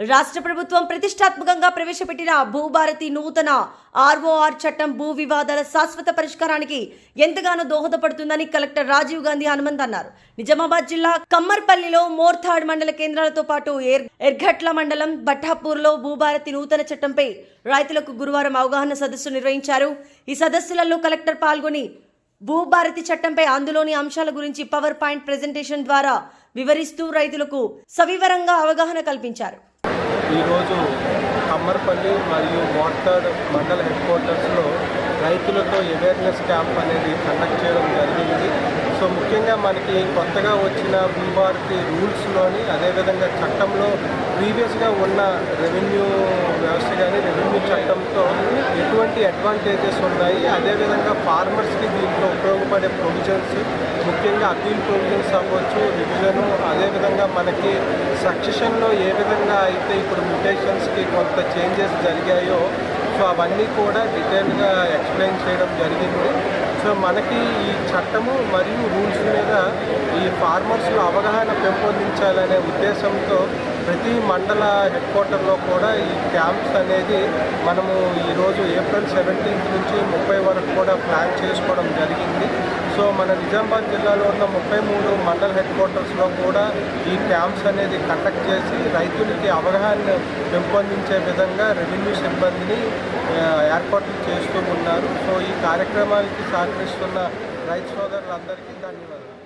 రాష్ట్ర ప్రభుత్వం ప్రతిష్టాత్మకంగా ప్రవేశపెట్టిన భూభారతి నూతన ఆర్ఓఆర్ చట్టం భూ వివాదాల శాశ్వత పరిష్కారానికి ఎంతగానో దోహదపడుతుందని కలెక్టర్ రాజీవ్ గాంధీ హనుమంత్ అన్నారు. నిజామాబాద్ జిల్లా కమ్మర్పల్లిలో మోర్తాడ్ మండల కేంద్రాలతో పాటు ఎర్ఘట్ల మండలం బఠాపూర్లో భూభారతి నూతన చట్టంపై రైతులకు గురువారం అవగాహన సదస్సు నిర్వహించారు. ఈ సదస్సులలో కలెక్టర్ పాల్గొని భూభారతి చట్టంపై అందులోని అంశాల గురించి పవర్ పాయింట్ ప్రెజెంటేషన్ ద్వారా వివరిస్తూ రైతులకు సవివరంగా అవగాహన కల్పించారు. ఈరోజు కమ్మర్పల్లి మరియు మోర్తాడ్ మండల హెడ్ క్వార్టర్స్లో రైతులతో అవేర్నెస్ క్యాంప్ అనేది కండక్ట్ చేయడం జరిగింది. సో ముఖ్యంగా మనకి కొత్తగా వచ్చిన భూభారతి రూల్స్లోని అదేవిధంగా చట్టంలో ప్రీవియస్గా ఉన్న రెవెన్యూ వ్యవస్థ కానీ రెవెన్యూ చట్టంతో ఎటువంటి అడ్వాంటేజెస్ ఉన్నాయి, అదేవిధంగా ఫార్మర్స్కి దీంట్లో ఉపయోగపడే ప్రొవిజన్స్ ముఖ్యంగా అపీల్ ప్రొవిజన్స్ అవ్వచ్చు, రివిజను, అదేవిధంగా మనకి సక్సెషన్లో ఏ విధంగా అయితే ఇప్పుడు మ్యుటేషన్స్కి కొంత చేంజెస్ జరిగాయో సో అవన్నీ కూడా డీటెయిల్గా ఎక్స్ప్లెయిన్ చేయడం జరిగింది. సో మనకి ఈ చట్టము మరియు రూల్స్ మీద ఈ ఫార్మర్స్లో అవగాహన పెంపొందించాలనే ఉద్దేశంతో ప్రతి మండల హెడ్ క్వార్టర్లో కూడా ఈ క్యాంప్స్ అనేది మనము ఈరోజు ఏప్రిల్ 17 నుంచి 30 వరకు కూడా ప్లాన్ చేసుకోవడం జరిగింది. సో మన నిజామాబాద్ జిల్లాలో ఉన్న 33 మండల హెడ్ క్వార్టర్స్లో కూడా ఈ క్యాంప్స్ అనేది కండక్ట్ చేసి రైతులకి అవగాహన పెంపొందించే విధంగా రెవెన్యూ సిబ్బందిని ఏర్పాట్లు చేస్తూ ఉన్నారు. సో ఈ కార్యక్రమానికి సహకరిస్తున్న రైతు సోదరులందరికీ ధన్యవాదాలు.